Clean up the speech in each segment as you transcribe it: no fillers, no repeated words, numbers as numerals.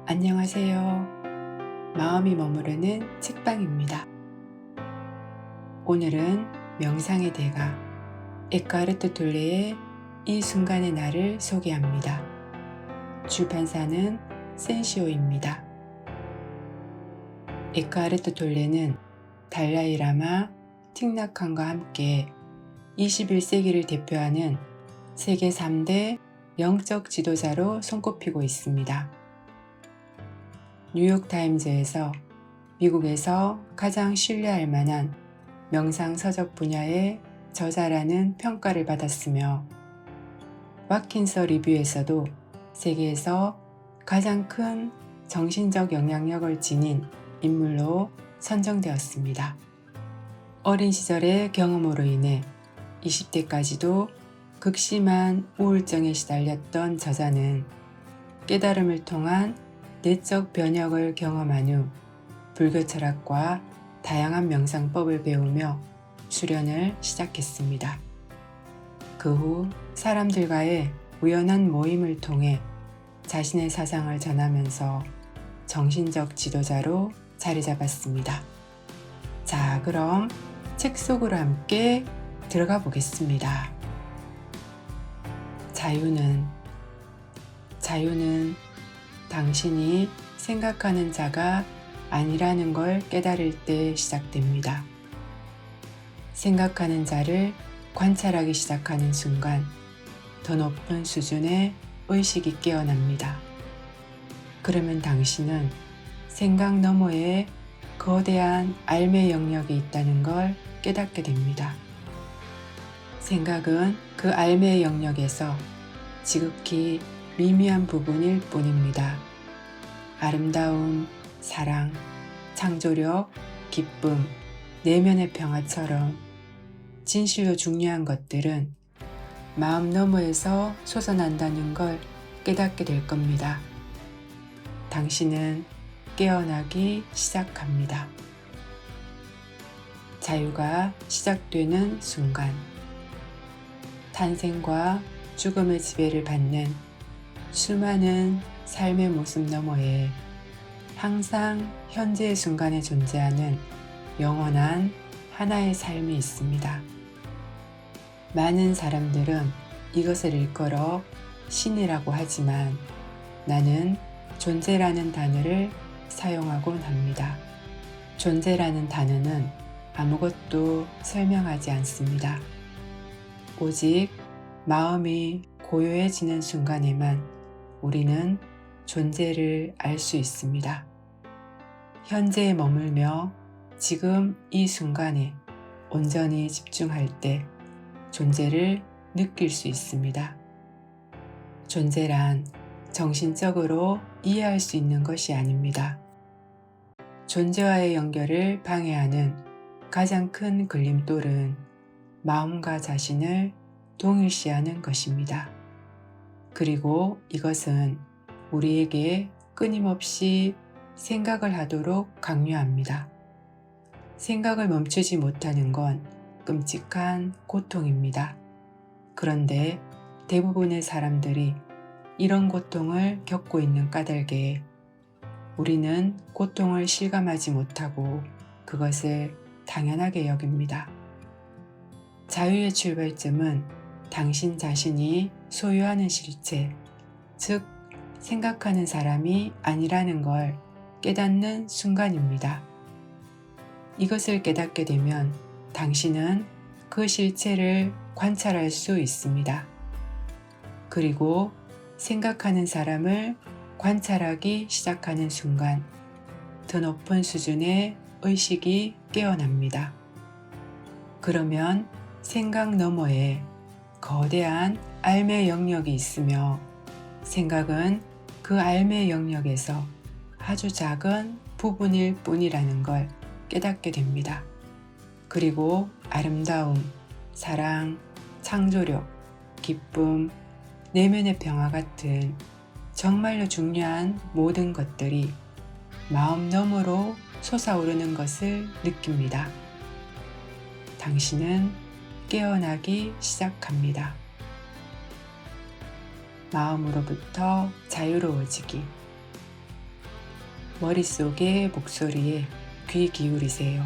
안녕하세요. 마음이 머무르는 책방입니다. 오늘은 명상의 대가 에카르트 톨레의 이 순간의 나를 소개합니다. 출판사는 센시오입니다. 에카르트 톨레는 달라이 라마 틱나칸과 함께 21세기를 대표하는 세계 3대 영적 지도자로 손꼽히고 있습니다. 뉴욕타임즈에서 미국에서 가장 신뢰할 만한 명상 서적 분야의 저자라는 평가를 받았으며 와킨서 리뷰에서도 세계에서 가장 큰 정신적 영향력을 지닌 인물로 선정되었습니다. 어린 시절의 경험으로 인해 20대까지도 극심한 우울증에 시달렸던 저자는 깨달음을 통한 내적 변혁을 경험한 후 불교 철학과 다양한 명상법을 배우며 수련을 시작했습니다. 그 후 사람들과의 우연한 모임을 통해 자신의 사상을 전하면서 정신적 지도자로 자리 잡았습니다. 자, 그럼 책 속으로 함께 들어가 보겠습니다. 자유는 당신이 생각하는 자가 아니라는 걸 깨달을 때 시작됩니다. 생각하는 자를 관찰하기 시작하는 순간 더 높은 수준의 의식이 깨어납니다. 그러면 당신은 생각 너머에 거대한 알매 영역이 있다는 걸 깨닫게 됩니다. 생각은 그 알매 영역에서 지극히 미미한 부분일 뿐입니다. 아름다움, 사랑, 창조력, 기쁨, 내면의 평화처럼 진실로 중요한 것들은 마음 너머에서 솟아난다는 걸 깨닫게 될 겁니다. 당신은 깨어나기 시작합니다. 자유가 시작되는 순간, 탄생과 죽음의 지배를 받는 수많은 삶의 모습 너머에 항상 현재의 순간에 존재하는 영원한 하나의 삶이 있습니다. 많은 사람들은 이것을 일컬어 신이라고 하지만 나는 존재라는 단어를 사용하곤 합니다. 존재라는 단어는 아무것도 설명하지 않습니다. 오직 마음이 고요해지는 순간에만 우리는 존재를 알 수 있습니다. 현재에 머물며 지금 이 순간에 온전히 집중할 때 존재를 느낄 수 있습니다. 존재란 정신적으로 이해할 수 있는 것이 아닙니다. 존재와의 연결을 방해하는 가장 큰 걸림돌은 마음과 자신을 동일시하는 것입니다. 그리고 이것은 우리에게 끊임없이 생각을 하도록 강요합니다. 생각을 멈추지 못하는 건 끔찍한 고통입니다. 그런데 대부분의 사람들이 이런 고통을 겪고 있는 까닭에 우리는 고통을 실감하지 못하고 그것을 당연하게 여깁니다. 자유의 출발점은 당신 자신이 소유하는 실체, 즉 생각하는 사람이 아니라는 걸 깨닫는 순간입니다. 이것을 깨닫게 되면 당신은 그 실체를 관찰할 수 있습니다. 그리고 생각하는 사람을 관찰하기 시작하는 순간 더 높은 수준의 의식이 깨어납니다. 그러면 생각 너머에 거대한 알매 영역이 있으며 생각은 그 알매 영역에서 아주 작은 부분일 뿐이라는 걸 깨닫게 됩니다. 그리고 아름다움, 사랑, 창조력, 기쁨, 내면의 평화 같은 정말로 중요한 모든 것들이 마음 너머로 솟아오르는 것을 느낍니다. 당신은 깨어나기 시작합니다. 마음으로부터 자유로워지기. 머릿속의 목소리에 귀 기울이세요.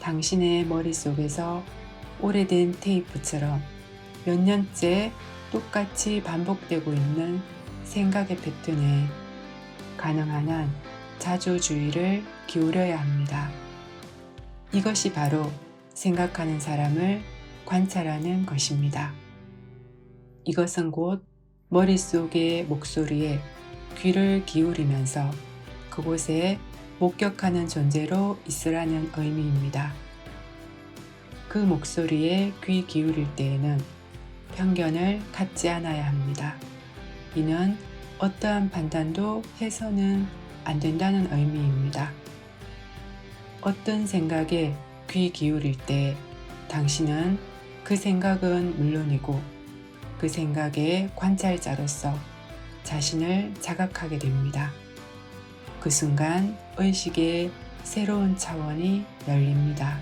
당신의 머릿속에서 오래된 테이프처럼 몇 년째 똑같이 반복되고 있는 생각의 패턴에 가능한 한 자주 주의를 기울여야 합니다. 이것이 바로 생각하는 사람을 관찰하는 것입니다. 이것은 곧 머릿속의 목소리에 귀를 기울이면서 그곳에 목격하는 존재로 있으라는 의미입니다. 그 목소리에 귀 기울일 때에는 편견을 갖지 않아야 합니다. 이는 어떠한 판단도 해서는 안 된다는 의미입니다. 어떤 생각에 귀 기울일 때 당신은 그 생각은 물론이고 그 생각의 관찰자로서 자신을 자각하게 됩니다. 그 순간 의식의 새로운 차원이 열립니다.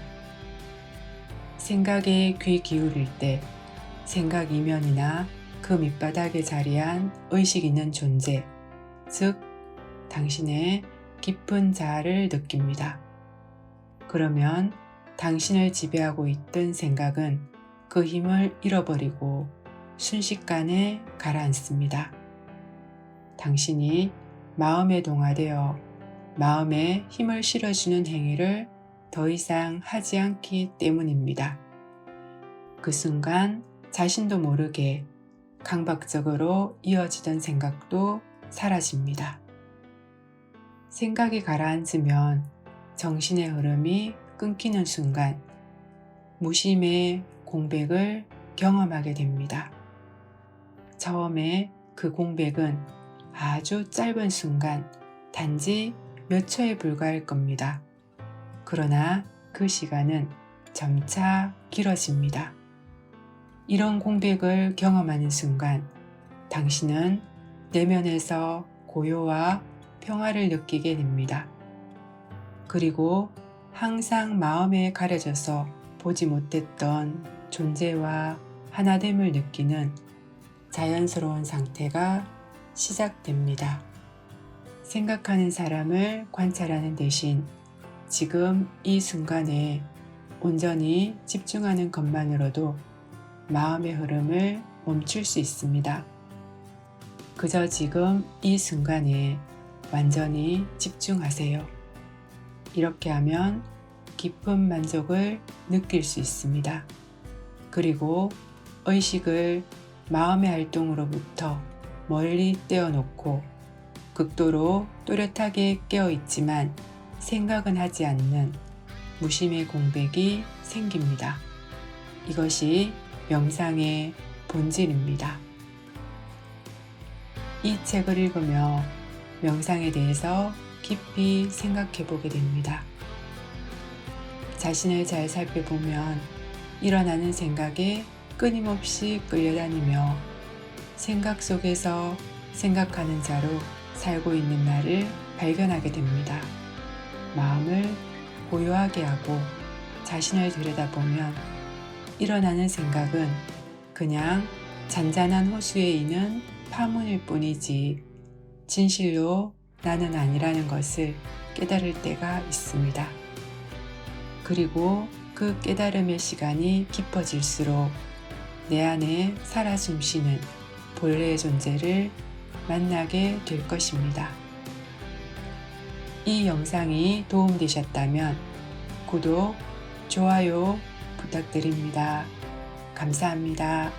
생각에 귀 기울일 때 생각 이면이나 그 밑바닥에 자리한 의식 있는 존재, 즉 당신의 깊은 자아를 느낍니다. 그러면 당신을 지배하고 있던 생각은 그 힘을 잃어버리고 순식간에 가라앉습니다. 당신이 마음에 동화되어 마음에 힘을 실어주는 행위를 더 이상 하지 않기 때문입니다. 그 순간 자신도 모르게 강박적으로 이어지던 생각도 사라집니다. 생각이 가라앉으면 정신의 흐름이 끊기는 순간 무심의 공백을 경험하게 됩니다. 처음에 그 공백은 아주 짧은 순간, 단지 몇 초에 불과할 겁니다. 그러나 그 시간은 점차 길어집니다. 이런 공백을 경험하는 순간, 당신은 내면에서 고요와 평화를 느끼게 됩니다. 그리고 항상 마음에 가려져서 보지 못했던 존재와 하나됨을 느끼는 자연스러운 상태가 시작됩니다. 생각하는 사람을 관찰하는 대신 지금 이 순간에 온전히 집중하는 것만으로도 마음의 흐름을 멈출 수 있습니다. 그저 지금 이 순간에 완전히 집중하세요. 이렇게 하면 깊은 만족을 느낄 수 있습니다. 그리고 의식을 마음의 활동으로부터 멀리 떼어놓고 극도로 또렷하게 깨어있지만 생각은 하지 않는 무심의 공백이 생깁니다. 이것이 명상의 본질입니다. 이 책을 읽으며 명상에 대해서 깊이 생각해 보게 됩니다. 자신을 잘 살펴보면 일어나는 생각에 끊임없이 끌려다니며 생각 속에서 생각하는 자로 살고 있는 나를 발견하게 됩니다. 마음을 고요하게 하고 자신을 들여다보면 일어나는 생각은 그냥 잔잔한 호수에 있는 파문일 뿐이지 진실로 나는 아니라는 것을 깨달을 때가 있습니다. 그리고 그 깨달음의 시간이 깊어질수록 내 안에 살아 숨쉬는 본래의 존재를 만나게 될 것입니다. 이 영상이 도움되셨다면 구독, 좋아요 부탁드립니다. 감사합니다.